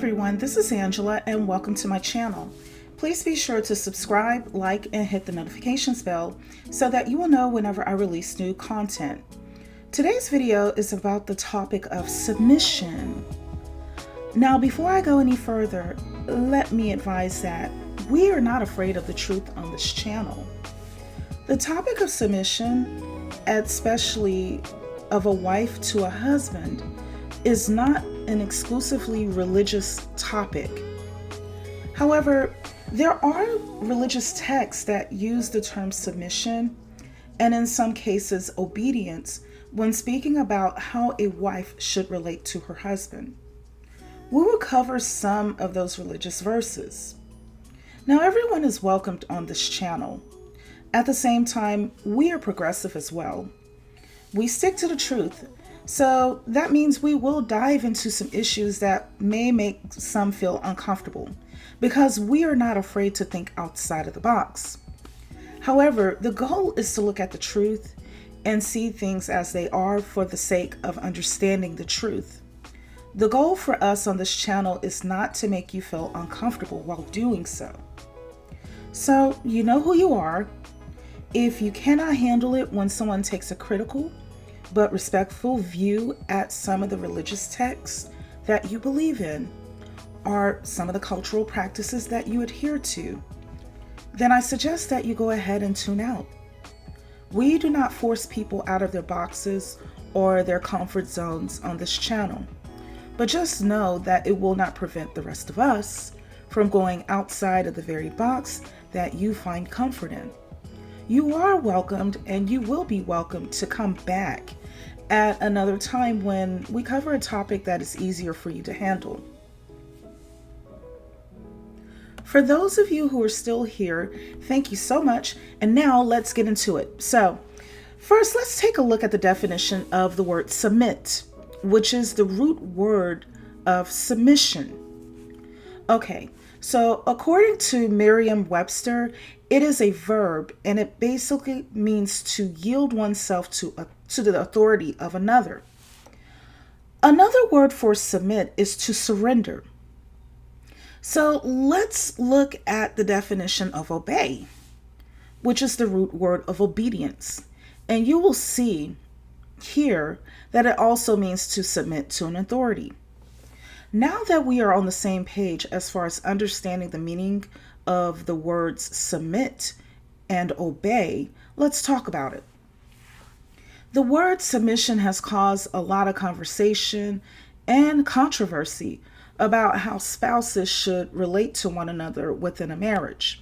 everyone, this is Angela and welcome to my channel. Please be sure to subscribe, like, and hit the notifications bell so that you will know whenever I release new content. Today's video is about the topic of submission. Now, before I go any further, let me advise that we are not afraid of the truth on this channel. The topic of submission, especially of a wife to a husband, is not an exclusively religious topic. However, there are religious texts that use the term submission and in some cases obedience when speaking about how a wife should relate to her husband. We will cover some of those religious verses. Now, everyone is welcomed on this channel. At the same time, we are progressive as well. We stick to the truth. So that means we will dive into some issues that may make some feel uncomfortable because we are not afraid to think outside of the box. However, the goal is to look at the truth and see things as they are for the sake of understanding the truth. The goal for us on this channel is not to make you feel uncomfortable while doing so. So you know who you are. If you cannot handle it when someone takes a critical but respectful view at some of the religious texts that you believe in, or some of the cultural practices that you adhere to, then I suggest that you go ahead and tune out. We do not force people out of their boxes or their comfort zones on this channel, but just know that it will not prevent the rest of us from going outside of the very box that you find comfort in. You are welcomed, and you will be welcomed to come back at another time when we cover a topic that is easier for you to handle. For those of you who are still here, thank you so much. And now let's get into it. So first, let's take a look at the definition of the word submit, which is the root word of submission. Okay, so according to Merriam-Webster, it is a verb, and it basically means to yield oneself to the authority of another. Another word for submit is to surrender. So let's look at the definition of obey, which is the root word of obedience. And you will see here that it also means to submit to an authority. Now that we are on the same page as far as understanding the meaning of the words submit and obey, let's talk about it. The word submission has caused a lot of conversation and controversy about how spouses should relate to one another within a marriage.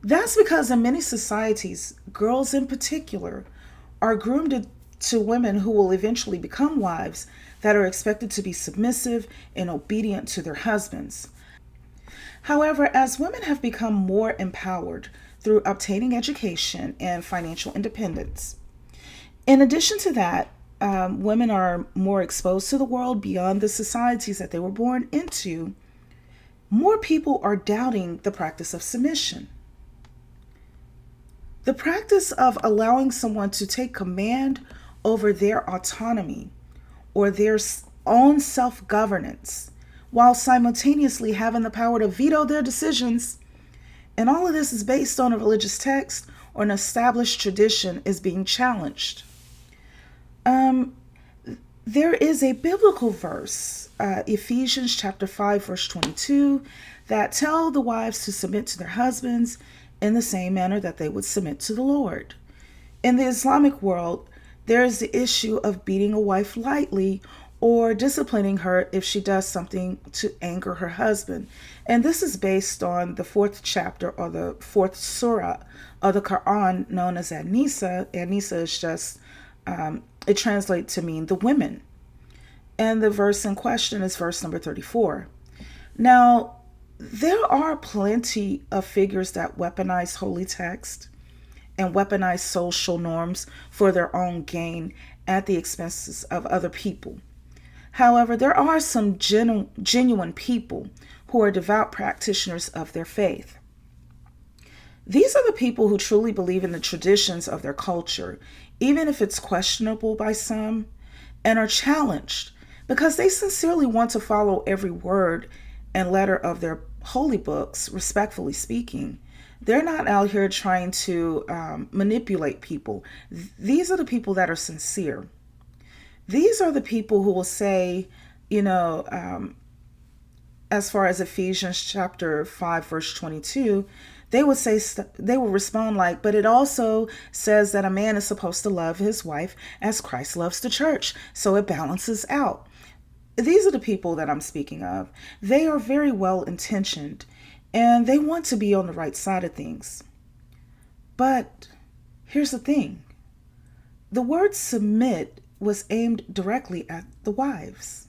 That's because in many societies, girls in particular are groomed to women who will eventually become wives that are expected to be submissive and obedient to their husbands. However, as women have become more empowered through obtaining education and financial independence, in addition to that, women are more exposed to the world beyond the societies that they were born into. More people are doubting the practice of submission. The practice of allowing someone to take command over their autonomy or their own self-governance while simultaneously having the power to veto their decisions. And all of this is based on a religious text or an established tradition is being challenged. There is a biblical verse, Ephesians chapter 5, verse 22, that tell the wives to submit to their husbands in the same manner that they would submit to the Lord. In the Islamic world, there is the issue of beating a wife lightly or disciplining her if she does something to anger her husband. And this is based on the 4th chapter or the 4th surah of the Quran known as An-Nisa. An-Nisa is just, it translates to mean the women. And the verse in question is verse number 34. Now, there are plenty of figures that weaponize holy text and weaponize social norms for their own gain at the expenses of other people. However, there are some genuine people who are devout practitioners of their faith. These are the people who truly believe in the traditions of their culture, even if it's questionable by some, and are challenged because they sincerely want to follow every word and letter of their holy books, respectfully speaking. They're not out here trying to manipulate people. These are the people that are sincere. These are the people who will say, you know, as far as Ephesians chapter 5, verse 22, they would say, they will respond like, but it also says that a man is supposed to love his wife as Christ loves the church. So it balances out. These are the people that I'm speaking of. They are very well intentioned and they want to be on the right side of things. But here's the thing. The word submit was aimed directly at the wives.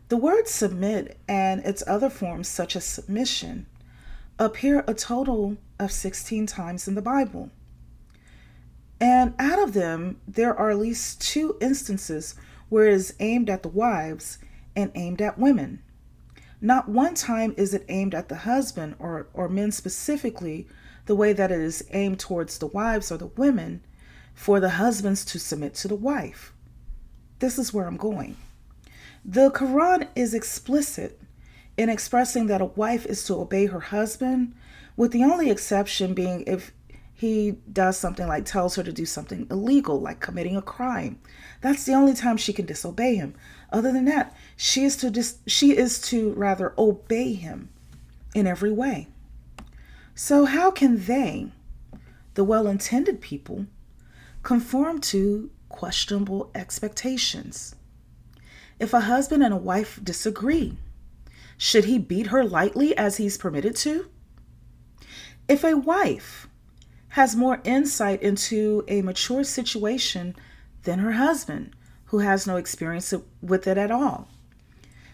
The word submit and its other forms, such as submission, appear a total of 16 times in the Bible. And out of them, there are at least 2 instances where it is aimed at the wives and aimed at women. Not one time is it aimed at the husband or men specifically, the way that it is aimed towards the wives or the women, for the husbands to submit to the wife. This is where I'm going. The Quran is explicit in expressing that a wife is to obey her husband, with the only exception being if he does something like tells her to do something illegal, like committing a crime. That's the only time she can disobey him. Other than that, she is to rather obey him in every way. So how can they, the well-intended people, conform to questionable expectations? If a husband and a wife disagree, should he beat her lightly as he's permitted to? If a wife has more insight into a mature situation than her husband, who has no experience with it at all,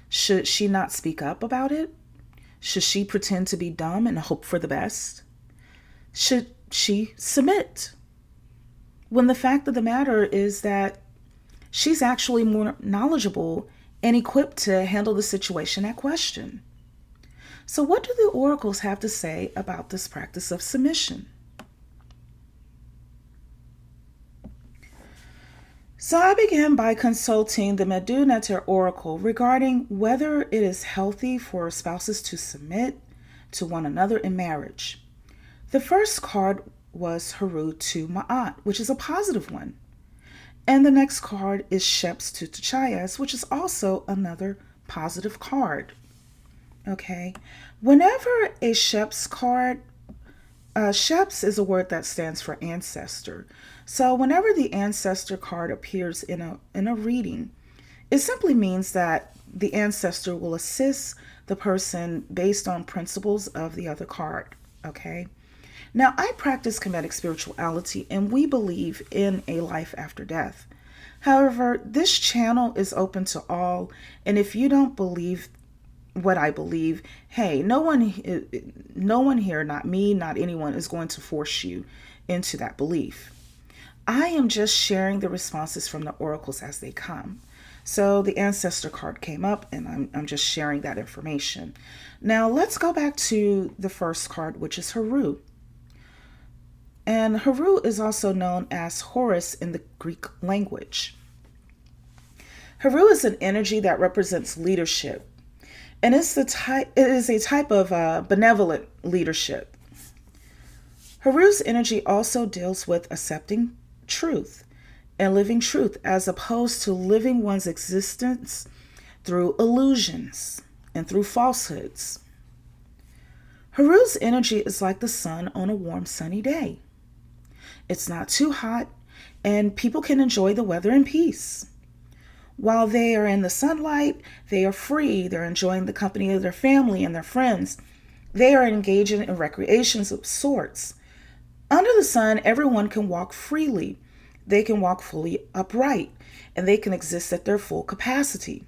should she not speak up about it? Should she pretend to be dumb and hope for the best? Should she submit? When the fact of the matter is that she's actually more knowledgeable and equipped to handle the situation at question. So what do the oracles have to say about this practice of submission? So I began by consulting the Medu Neter Oracle regarding whether it is healthy for spouses to submit to one another in marriage. The first card was Heru to Ma'at, which is a positive one. And the next card is Sheps to Tachayas, which is also another positive card. Okay. Whenever a Sheps card, Sheps is a word that stands for ancestor. So whenever the ancestor card appears in a reading, it simply means that the ancestor will assist the person based on principles of the other card. Okay. Now, I practice Kemetic spirituality and we believe in a life after death. However, this channel is open to all, and if you don't believe what I believe, hey, no one here, not me, not anyone, is going to force you into that belief. I am just sharing the responses from the oracles as they come. So the ancestor card came up and I'm just sharing that information. Now let's go back to the first card, which is Heru. And Heru is also known as Horus in the Greek language. Heru is an energy that represents leadership. And it is a type of benevolent leadership. Heru's energy also deals with accepting truth and living truth, as opposed to living one's existence through illusions and through falsehoods. Heru's energy is like the sun on a warm, sunny day. It's not too hot, and people can enjoy the weather in peace. While they are in the sunlight, they are free. They're enjoying the company of their family and their friends. They are engaging in recreations of sorts. Under the sun, everyone can walk freely. They can walk fully upright, and they can exist at their full capacity.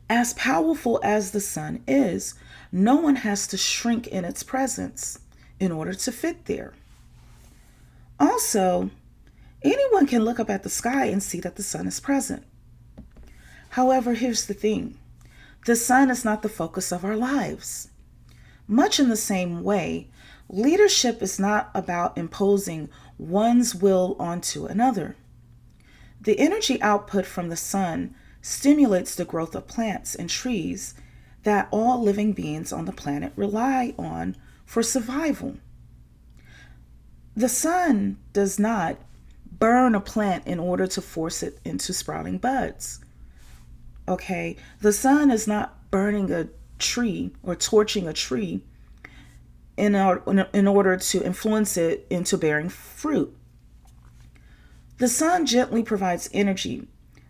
As powerful as the sun is, no one has to shrink in its presence in order to fit there. Also, anyone can look up at the sky and see that the sun is present. However, here's the thing. The sun is not the focus of our lives. Much in the same way, leadership is not about imposing one's will onto another. The energy output from the sun stimulates the growth of plants and trees that all living beings on the planet rely on for survival. The sun does not burn a plant in order to force it into sprouting buds. Okay, the sun is not burning a tree or torching a tree in order to influence it into bearing fruit. The sun gently provides energy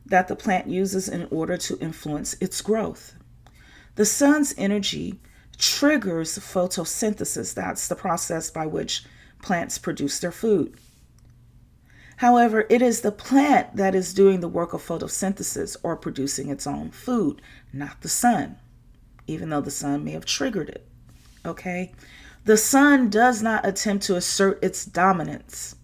that the plant uses in order to influence its growth. The sun's energy triggers photosynthesis. That's the process by which plants produce their food. However, it is the plant that is doing the work of photosynthesis or producing its own food, not the sun, even though the sun may have triggered it. Okay? The sun does not attempt to assert its dominance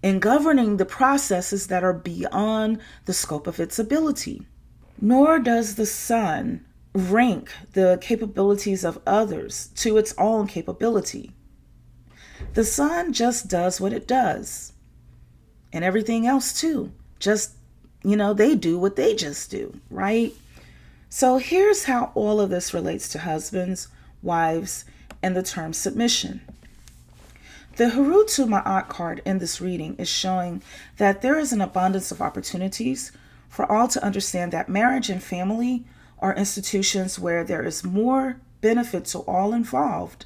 in governing the processes that are beyond the scope of its ability. Nor does the sun rank the capabilities of others to its own capability. The sun just does what it does. And everything else too. Just, they do what they just do, right? So here's how all of this relates to husbands, wives, and the term submission. The Heru to Ma'at card in this reading is showing that there is an abundance of opportunities for all to understand that marriage and family are institutions where there is more benefit to all involved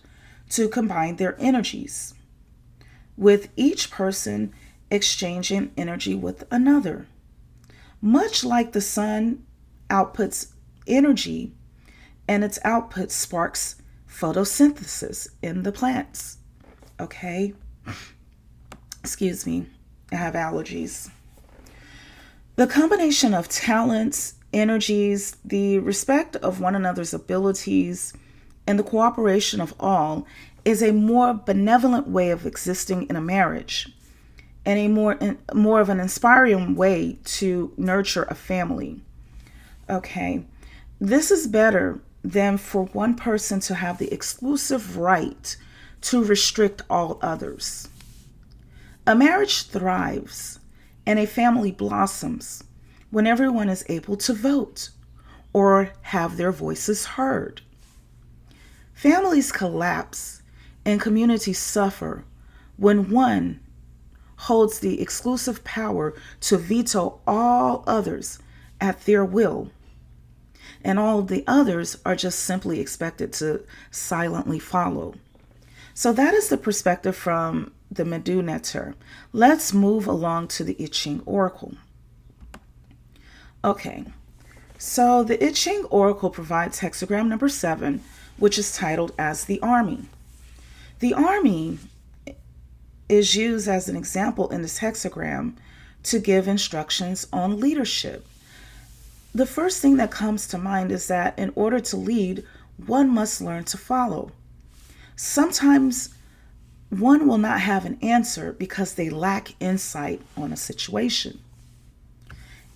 to combine their energies, with each person exchanging energy with another. Much like the sun outputs energy and its output sparks photosynthesis in the plants. Okay? Excuse me, I have allergies. The combination of talents, energies, the respect of one another's abilities, and the cooperation of all is a more benevolent way of existing in a marriage, and a more of an inspiring way to nurture a family. Okay, this is better than for one person to have the exclusive right to restrict all others. A marriage thrives and a family blossoms when everyone is able to vote or have their voices heard. Families collapse and communities suffer when one holds the exclusive power to veto all others at their will, and all of the others are just simply expected to silently follow. So that is the perspective from the Medu Neter. Let's move along to the I Ching Oracle. Okay, so the I Ching Oracle provides hexagram number 7, which is titled as the Army. The Army is used as an example in this hexagram to give instructions on leadership. The first thing that comes to mind is that in order to lead, one must learn to follow. Sometimes one will not have an answer because they lack insight on a situation.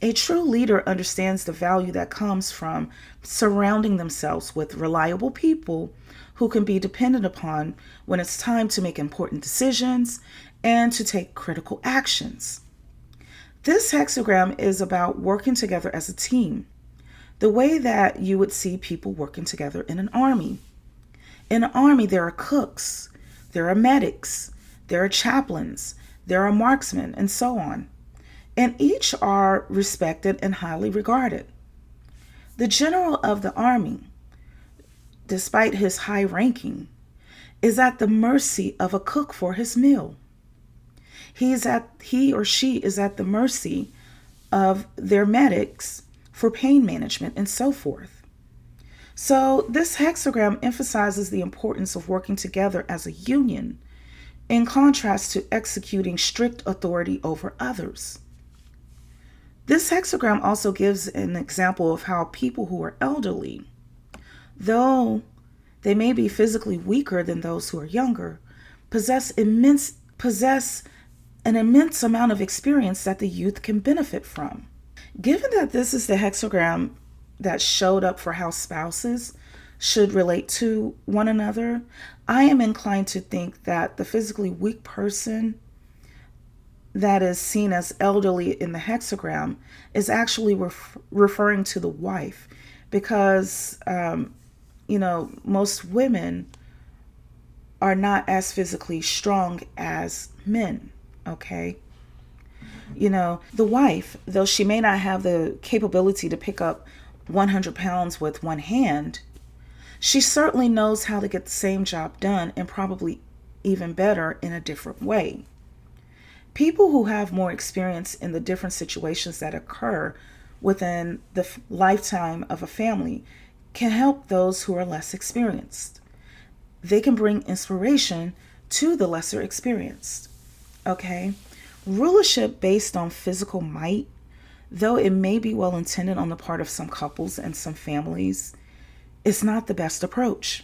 A true leader understands the value that comes from surrounding themselves with reliable people who can be depended upon when it's time to make important decisions and to take critical actions. This hexagram is about working together as a team, the way that you would see people working together in an army. In an army, there are cooks, there are medics, there are chaplains, there are marksmen, and so on. And each are respected and highly regarded. The general of the army, despite his high ranking, is at the mercy of a cook for his meal. He or she is at the mercy of their medics for pain management and so forth. So this hexagram emphasizes the importance of working together as a union in contrast to executing strict authority over others. This hexagram also gives an example of how people who are elderly, though they may be physically weaker than those who are younger, possess an immense amount of experience that the youth can benefit from. Given that this is the hexagram that showed up for how spouses should relate to one another, I am inclined to think that the physically weak person that is seen as elderly in the hexagram is actually referring to the wife, because, most women are not as physically strong as men, okay? The wife, though she may not have the capability to pick up 100 pounds with one hand, she certainly knows how to get the same job done, and probably even better in a different way. People who have more experience in the different situations that occur within the lifetime of a family can help those who are less experienced. They can bring inspiration to the lesser experienced. Okay? Rulership based on physical might, though it may be well intended on the part of some couples and some families, is not the best approach.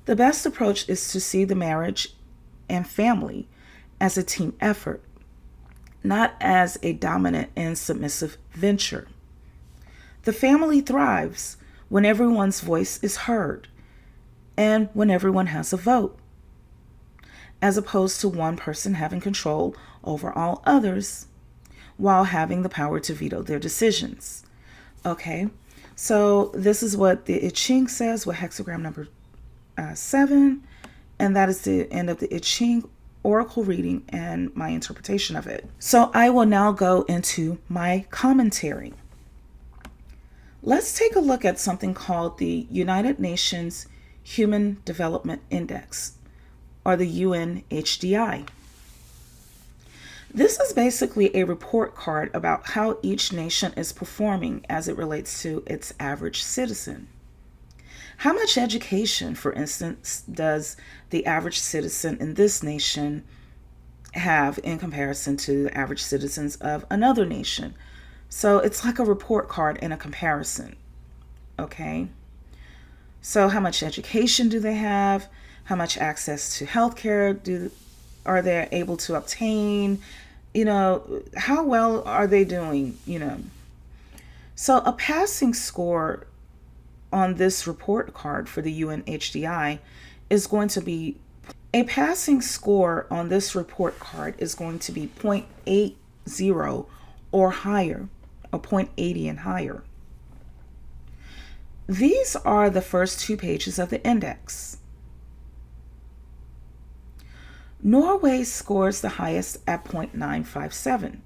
The best approach is to see the marriage and family as a team effort, not as a dominant and submissive venture. The family thrives when everyone's voice is heard and when everyone has a vote, as opposed to one person having control over all others while having the power to veto their decisions. Okay, so this is what the I Ching says with hexagram number 7, and that is the end of the I Ching oracle reading and my interpretation of it. So I will now go into my commentary. Let's take a look at something called the United Nations Human Development Index, or the UNHDI. This is basically a report card about how each nation is performing as it relates to its average citizen. How much education, for instance, does the average citizen in this nation have in comparison to the average citizens of another nation? So it's like a report card and a comparison. Okay? So how much education do they have? How much access to healthcare are they able to obtain? How well are they doing? So a passing score on this report card for the UNHDI is going to be 0.80 or higher, or 0.80 and higher. These are the first 2 pages of the index. Norway scores the highest at 0.957.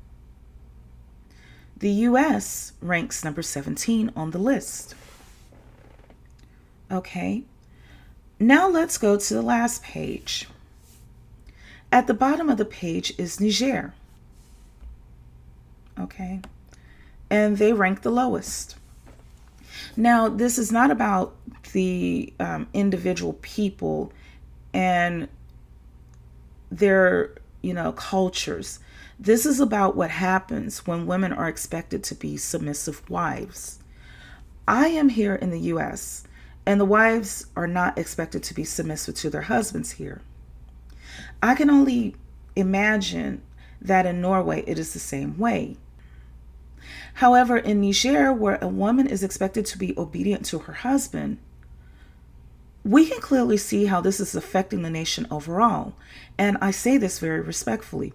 The US ranks number 17 on the list. Okay, now let's go to the last page. At the bottom of the page is Niger. Okay, and they rank the lowest. Now, this is not about the individual people and their, cultures. This is about what happens when women are expected to be submissive wives. I am here in the US, and the wives are not expected to be submissive to their husbands here. I can only imagine that in Norway it is the same way. However, in Niger, where a woman is expected to be obedient to her husband, we can clearly see how this is affecting the nation overall. And I say this very respectfully.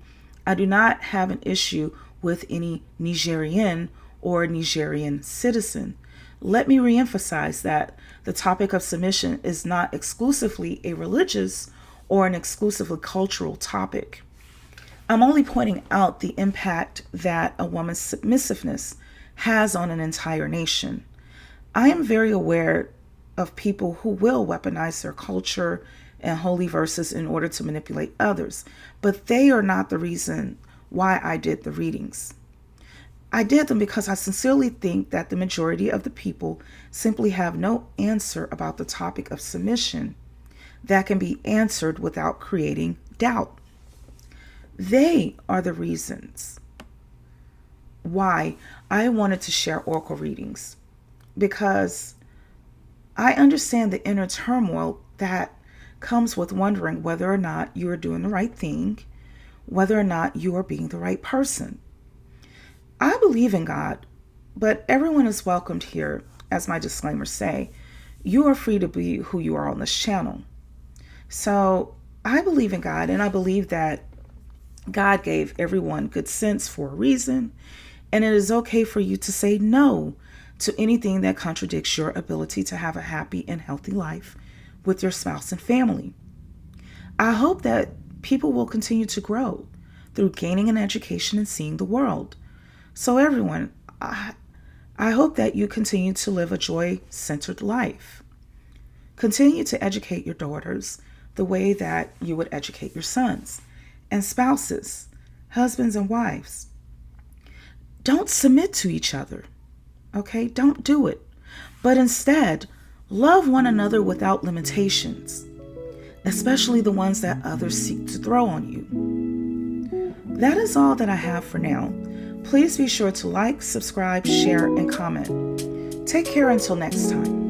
I do not have an issue with any Nigerian or Nigerian citizen. Let me reemphasize that the topic of submission is not exclusively a religious or an exclusively cultural topic. I'm only pointing out the impact that a woman's submissiveness has on an entire nation. I am very aware of people who will weaponize their culture and holy verses in order to manipulate others, but they are not the reason why I did the readings. I did them because I sincerely think that the majority of the people simply have no answer about the topic of submission that can be answered without creating doubt. They are the reasons why I wanted to share oracle readings, because I understand the inner turmoil that comes with wondering whether or not you are doing the right thing, whether or not you are being the right person. I believe in God, but everyone is welcomed here. As my disclaimers say, you are free to be who you are on this channel. So I believe in God, and I believe that God gave everyone good sense for a reason, and it is okay for you to say no to anything that contradicts your ability to have a happy and healthy life with your spouse and family. I hope that people will continue to grow through gaining an education and seeing the world. So everyone, I hope that you continue to live a joy-centered life. Continue to educate your daughters the way that you would educate your sons. And spouses, husbands and wives, don't submit to each other. Okay? Don't do it. But instead, love one another without limitations, especially the ones that others seek to throw on you. That is all that I have for now. Please be sure to like, subscribe, share, and comment. Take care until next time.